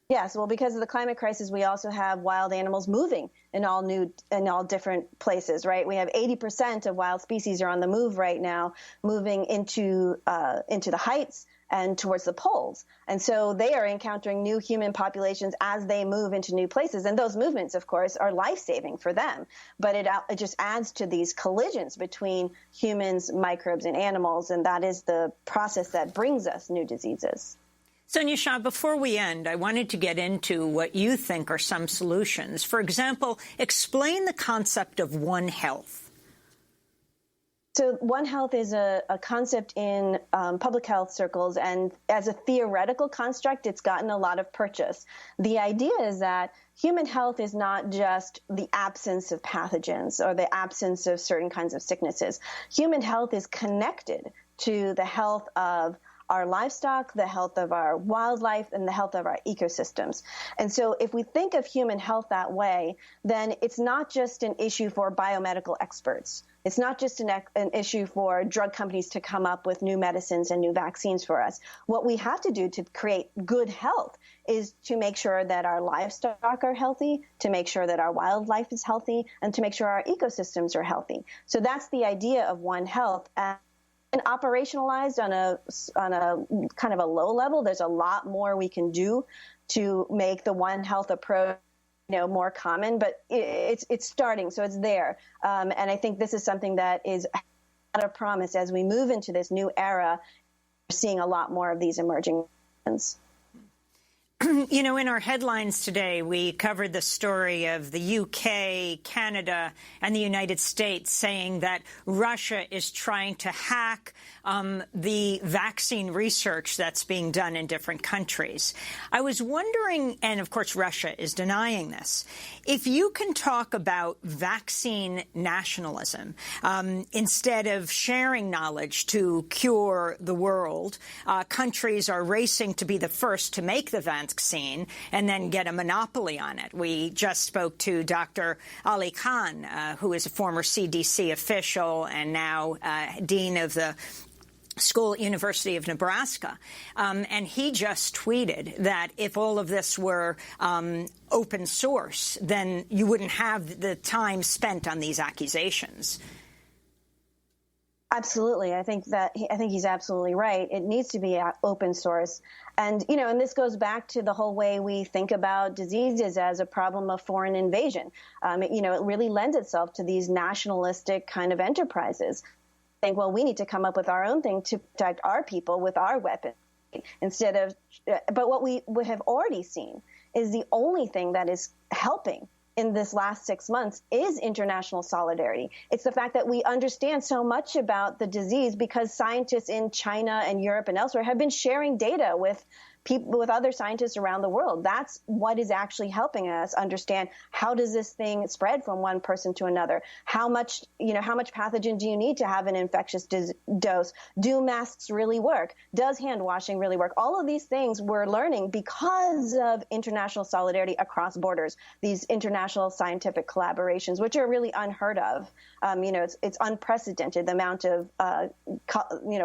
Speaker 14: Yes, well, because of the climate crisis, we also have wild animals moving in all different places, right? We have 80% of wild species are on the move right now, moving into the heights and towards the poles. And so they are encountering new human populations as they move into new places. And those movements, of course, are life-saving for them. But it just adds to these collisions between humans, microbes, and animals. And that is the process that brings us new diseases.
Speaker 1: Sonia Shah, before we end, I wanted to get into what you think are some solutions. For example, explain the concept of One Health.
Speaker 14: So One Health is a concept in public health circles, and as a theoretical construct, it's gotten a lot of purchase. The idea is that human health is not just the absence of pathogens or the absence of certain kinds of sicknesses. Human health is connected to the health of our livestock, the health of our wildlife, and the health of our ecosystems. And so if we think of human health that way, then it's not just an issue for biomedical experts. It's not just an issue for drug companies to come up with new medicines and new vaccines for us. What we have to do to create good health is to make sure that our livestock are healthy, to make sure that our wildlife is healthy, and to make sure our ecosystems are healthy. So that's the idea of One Health. And operationalized on a kind of a low level, there's a lot more we can do to make the One Health approach, more common. But it's starting, so it's there. And I think this is something that is a promise as we move into this new era. We're seeing a lot more of these emerging trends.
Speaker 1: In our headlines today, we covered the story of the UK, Canada, and the United States saying that Russia is trying to hack the vaccine research that's being done in different countries. I was wondering, and of course Russia is denying this, if you can talk about vaccine nationalism instead of sharing knowledge to cure the world. Countries are racing to be the first to make the vaccine and then get a monopoly on it. We just spoke to Dr. Ali Khan, who is a former CDC official and now dean of the school at University of Nebraska. And he just tweeted that if all of this were open source, then you wouldn't have the time spent on these accusations.
Speaker 14: Absolutely. I think he's absolutely right. It needs to be open source. And, and this goes back to the whole way we think about diseases as a problem of foreign invasion. It really lends itself to these nationalistic kind of enterprises. Think, well, we need to come up with our own thing to protect our people with our weapons instead of, but what we have already seen is the only thing that is helping in this last 6 months is international solidarity. It's the fact that we understand so much about the disease because scientists in China and Europe and elsewhere have been sharing data with people, with other scientists around the world. That's what is actually helping us understand how does this thing spread from one person to another? How much pathogen do you need to have an infectious dose? Do masks really work? Does hand washing really work? All of these things we're learning because of international solidarity across borders, these international scientific collaborations, which are really unheard of. It's unprecedented, the amount of,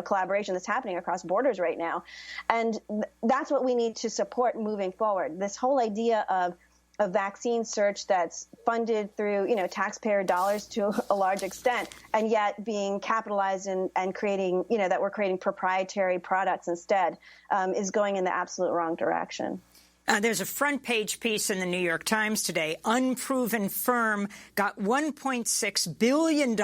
Speaker 14: collaboration that's happening across borders right now. And that's what we need to support moving forward. This whole idea of a vaccine search that's funded through, taxpayer dollars to a large extent, and yet being capitalized and creating, that we're creating proprietary products instead, is going in the absolute wrong direction.
Speaker 1: There's a front page piece in the New York Times today. Unproven firm got $1.6 billion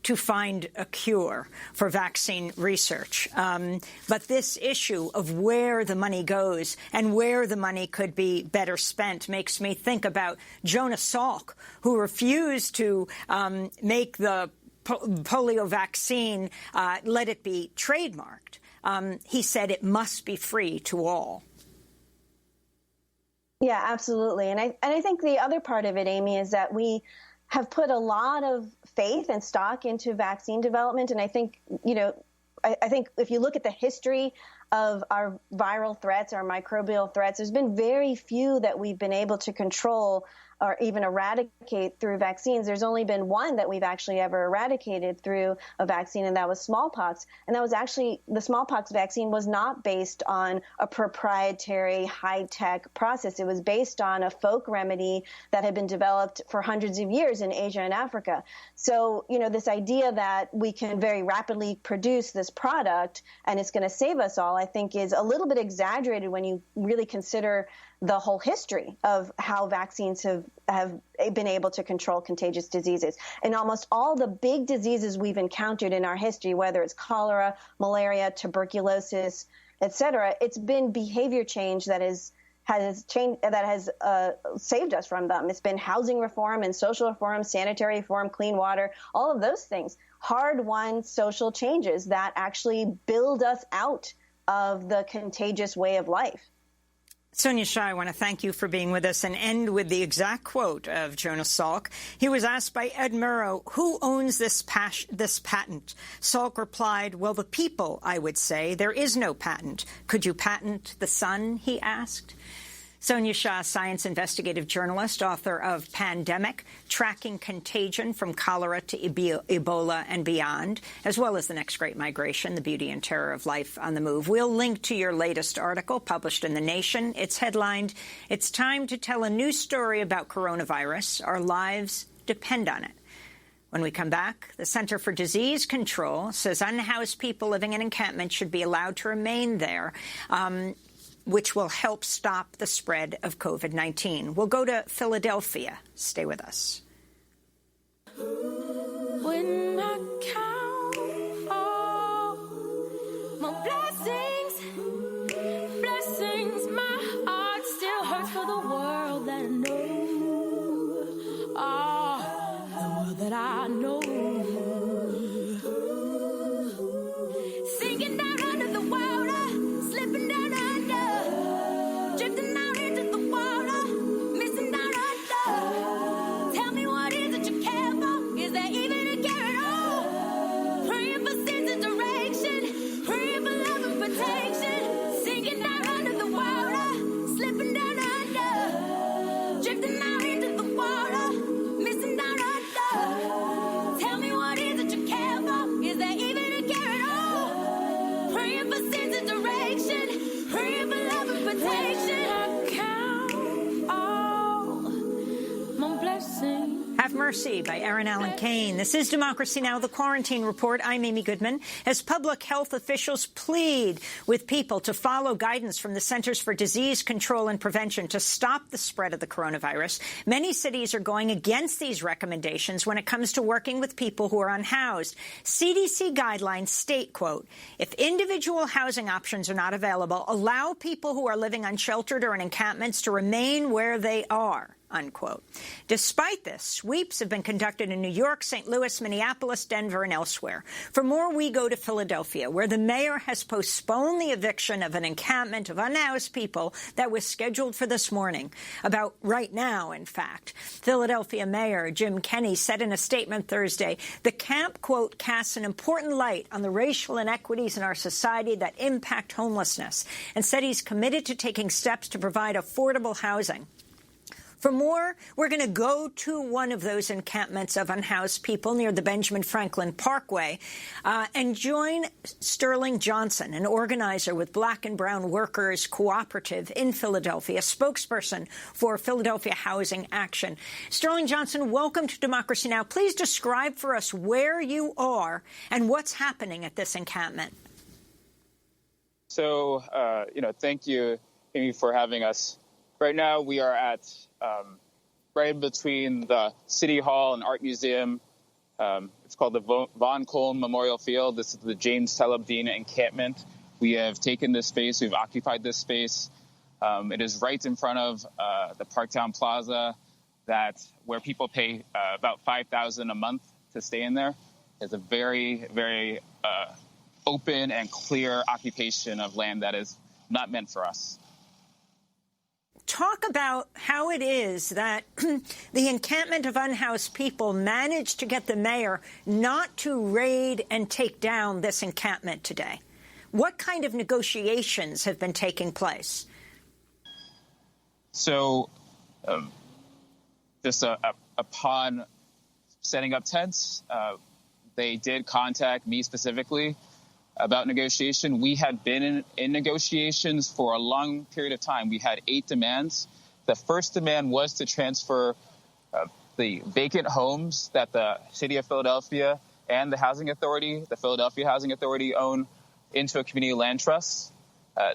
Speaker 1: to find a cure for vaccine research. But this issue of where the money goes and where the money could be better spent makes me think about Jonas Salk, who refused to make the polio vaccine, let it be trademarked. He said it must be free to all.
Speaker 14: Yeah, absolutely. And I think the other part of it, Amy, is that we have put a lot of faith and stock into vaccine development. And I think, I think if you look at the history of our viral threats, our microbial threats, there's been very few that we've been able to control or even eradicate through vaccines. There's only been one that we've actually ever eradicated through a vaccine, and that was smallpox. And that was actually, the smallpox vaccine was not based on a proprietary high-tech process. It was based on a folk remedy that had been developed for hundreds of years in Asia and Africa. So, this idea that we can very rapidly produce this product and it's going to save us all, I think is a little bit exaggerated when you really consider the whole history of how vaccines have been able to control contagious diseases. And almost all the big diseases we've encountered in our history, whether it's cholera, malaria, tuberculosis, et cetera, it's been behavior change that has saved us from them. It's been housing reform and social reform, sanitary reform, clean water, all of those things, hard-won social changes that actually build us out of the contagious way of life.
Speaker 1: Sonia Shah, I want to thank you for being with us and end with the exact quote of Jonas Salk. He was asked by Ed Murrow, who owns this patent? Salk replied, well, the people, I would say. There is no patent. Could you patent the sun, he asked. Sonia Shah, science investigative journalist, author of Pandemic, Tracking Contagion from Cholera to Ebola and Beyond, as well as The Next Great Migration, The Beauty and Terror of Life on the Move. We'll link to your latest article published in The Nation. It's headlined, It's Time to Tell a New Story About Coronavirus. Our Lives Depend on It. When we come back, the Center for Disease Control says unhoused people living in encampments should be allowed to remain there, which will help stop the spread of COVID-19. We'll go to Philadelphia. Stay with us.
Speaker 5: When I count all my blessings, my heart still hurts for the world that I know. The world that I know. Sinking down under the water, slipping down under, drifting out into the water, missing out under. Tell me what is it you care for? Is there even a care at all? Praying for sense of direction, praying for love and protection. Sinking down under the water,
Speaker 1: Mercy by Aaron Allen Kane. This is Democracy Now!, the Quarantine Report. I'm Amy Goodman. As public health officials plead with people to follow guidance from the Centers for Disease Control and Prevention to stop the spread of the coronavirus, many cities are going against these recommendations when it comes to working with people who are unhoused. CDC guidelines state, quote, if individual housing options are not available, allow people who are living unsheltered or in encampments to remain where they are, unquote. Despite this, sweeps have been conducted in New York, St. Louis, Minneapolis, Denver, and elsewhere. For more, we go to Philadelphia, where the mayor has postponed the eviction of an encampment of unhoused people that was scheduled for this morning. About right now, in fact. Philadelphia Mayor Jim Kenney said in a statement Thursday, the camp, quote, casts an important light on the racial inequities in our society that impact homelessness, and said he's committed to taking steps to provide affordable housing. For more, we're going to go to one of those encampments of unhoused people near the Benjamin Franklin Parkway and join Sterling Johnson, an organizer with Black and Brown Workers Cooperative in Philadelphia, spokesperson for Philadelphia Housing Action. Sterling Johnson, welcome to Democracy Now! Please describe for us where you are and what's happening at this encampment.
Speaker 15: So, thank you, Amy, for having us. Right now, we are at right in between the City Hall and Art Museum. It's called the Von Colm Memorial Field. This is the James Taleb-Dean encampment. We have taken this space. We've occupied this space. It is right in front of the Parktown Plaza, where people pay about $5,000 a month to stay in there. It's a very, very open and clear occupation of land that is not meant for us.
Speaker 1: Talk about how it is that the encampment of unhoused people managed to get the mayor not to raid and take down this encampment today. What kind of negotiations have been taking place?
Speaker 15: So just upon setting up tents, they did contact me specifically about negotiation. We had been in negotiations for a long period of time. We had 8 demands. The first demand was to transfer the vacant homes that the City of Philadelphia and the Housing Authority, the Philadelphia Housing Authority, own into a community land trust.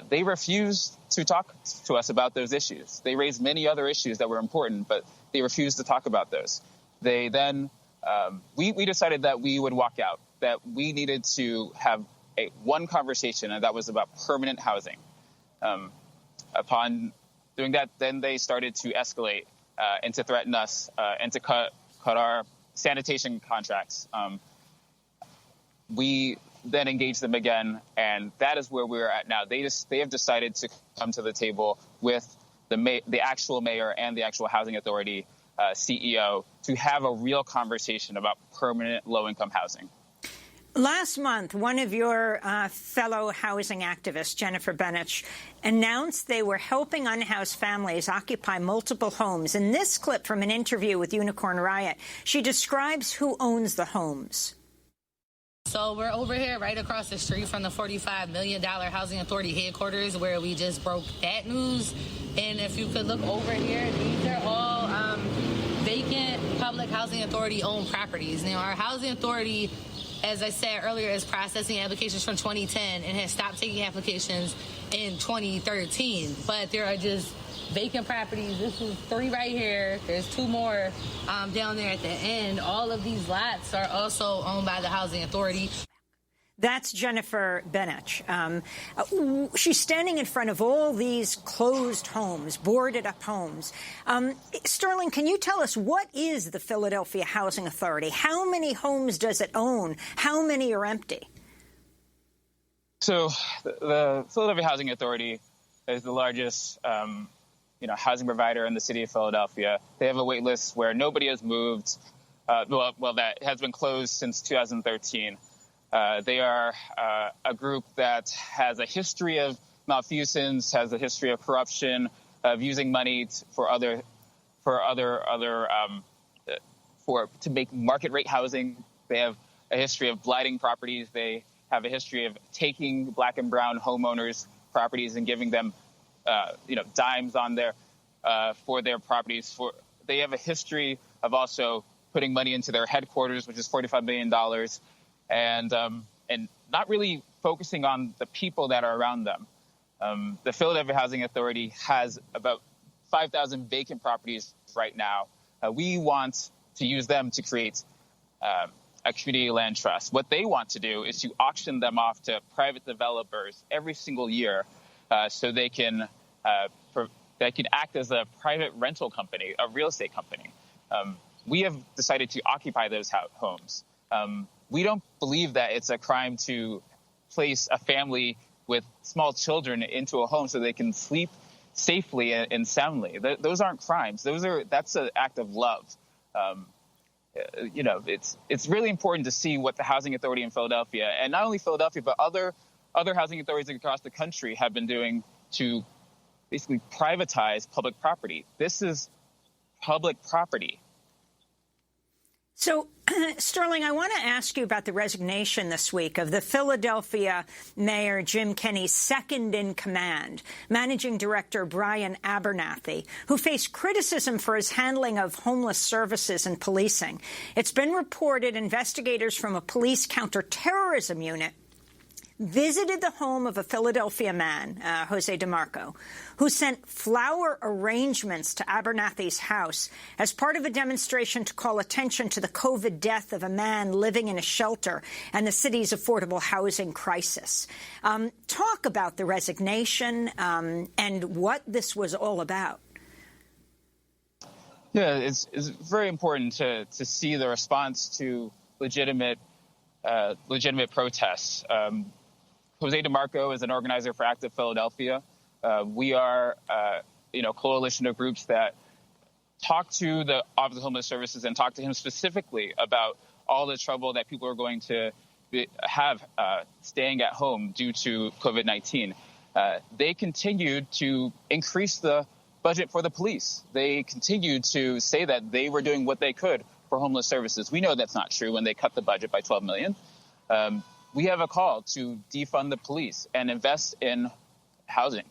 Speaker 15: They refused to talk to us about those issues. They raised many other issues that were important, but they refused to talk about those. They then, we decided that we would walk out, that we needed to have one conversation, and that was about permanent housing. Upon doing that, then they started to escalate and to threaten us and to cut our sanitation contracts. We then engaged them again, and that is where we're at now. They have decided to come to the table with the actual mayor and the actual Housing Authority CEO to have a real conversation about permanent low-income housing.
Speaker 1: Last month, one of your fellow housing activists, Jennifer Benich, announced they were helping unhoused families occupy multiple homes. In this clip from an interview with Unicorn Riot, she describes who owns the homes.
Speaker 16: So we're over here right across the street from the $45 million Housing Authority headquarters where we just broke that news. And if you could look over here, these are all vacant public Housing Authority owned properties. Now, our Housing Authority, as I said earlier, is processing applications from 2010 and has stopped taking applications in 2013. But there are just vacant properties. This is 3 right here. There's 2 more down there at the end. All of these lots are also owned by the Housing Authority.
Speaker 1: That's Jennifer Benich. She's standing in front of all these closed homes, boarded up homes. Sterling, can you tell us what is the Philadelphia Housing Authority? How many homes does it own? How many are empty?
Speaker 15: So the Philadelphia Housing Authority is the largest housing provider in the city of Philadelphia. They have a wait list where nobody has moved. That has been closed since 2013. They are a group that has a history of malfeasance, has a history of corruption, of using money to make market rate housing. They have a history of blighting properties. They have a history of taking Black and brown homeowners' properties and giving them, dimes on for their properties. They have a history of also putting money into their headquarters, which is $45 million, and not really focusing on the people that are around them. The Philadelphia Housing Authority has about 5,000 vacant properties right now. We want to use them to create a community land trust. What they want to do is to auction them off to private developers every single year, so they can act as a private rental company, a real estate company. We have decided to occupy those homes. We don't believe that it's a crime to place a family with small children into a home so they can sleep safely and soundly. Those aren't crimes. That's an act of love. It's really important to see what the Housing Authority in Philadelphia, and not only Philadelphia, but other housing authorities across the country have been doing to basically privatize public property. This is public property.
Speaker 1: So, Sterling, I want to ask you about the resignation this week of the Philadelphia Mayor Jim Kenney's second-in-command, Managing Director Brian Abernathy, who faced criticism for his handling of homeless services and policing. It's been reported investigators from a police counterterrorism unit visited the home of a Philadelphia man, Jose DeMarco, who sent flower arrangements to Abernathy's house as part of a demonstration to call attention to the COVID death of a man living in a shelter and the city's affordable housing crisis. Talk about the resignation and what this was all about.
Speaker 15: Yeah, it's very important to see the response to legitimate protests. Jose DeMarco is an organizer for Active Philadelphia. We are, a coalition of groups that talk to the Office of Homeless Services and talk to him specifically about all the trouble that people are going to have staying at home due to COVID-19. They continued to increase the budget for the police. They continued to say that they were doing what they could for homeless services. We know that's not true when they cut the budget by $12 million. We have a call to defund the police and invest in housing,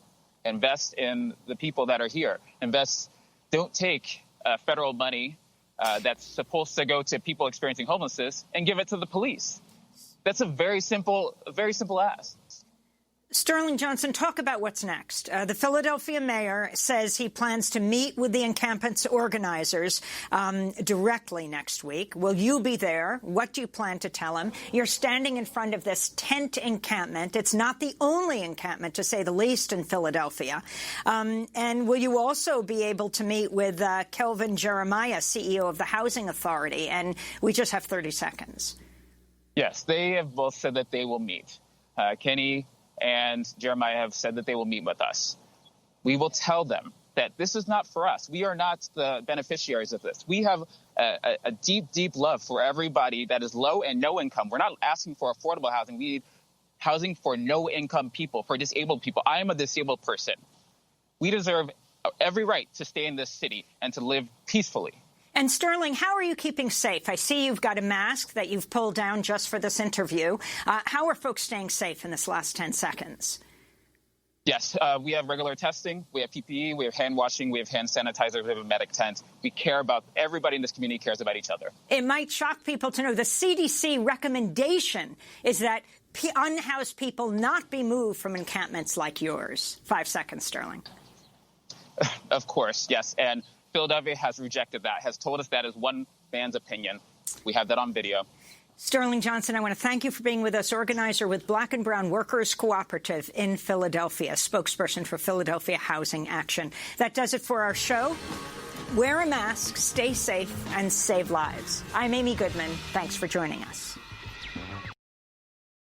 Speaker 15: invest in the people that are here, don't take federal money that's supposed to go to people experiencing homelessness and give it to the police. That's a very simple ask.
Speaker 1: Sterling Johnson, talk about what's next. The Philadelphia mayor says he plans to meet with the encampment's organizers directly next week. Will you be there? What do you plan to tell him? You're standing in front of this tent encampment. It's not the only encampment, to say the least, in Philadelphia. And will you also be able to meet with Kelvin Jeremiah, CEO of the Housing Authority? And we just have 30 seconds.
Speaker 15: Yes, they have both said that they will meet. Kenny and Jeremiah have said that they will meet with us. We will tell them that this is not for us. We are not the beneficiaries of this. We have a deep, deep love for everybody that is low and no income. We're not asking for affordable housing. We need housing for no-income people, for disabled people. I am a disabled person. We deserve every right to stay in this city and to live peacefully.
Speaker 1: And Sterling, how are you keeping safe? I see you've got a mask that you've pulled down just for this interview. How are folks staying safe in this last 10 seconds?
Speaker 15: Yes, we have regular testing. We have PPE. We have hand washing. We have hand sanitizer. We have a medic tent. We care about everybody in this community cares about each other. It
Speaker 1: might shock people to know the CDC recommendation is that unhoused people not be moved from encampments like yours. 5 seconds, Sterling.
Speaker 15: Of course, yes. And Philadelphia has rejected that, has told us that is one man's opinion. We have that on video.
Speaker 1: Sterling Johnson, I want to thank you for being with us, organizer with Black and Brown Workers Cooperative in Philadelphia, spokesperson for Philadelphia Housing Action. That does it for our show. Wear a mask, stay safe, and save lives. I'm Amy Goodman. Thanks for joining us.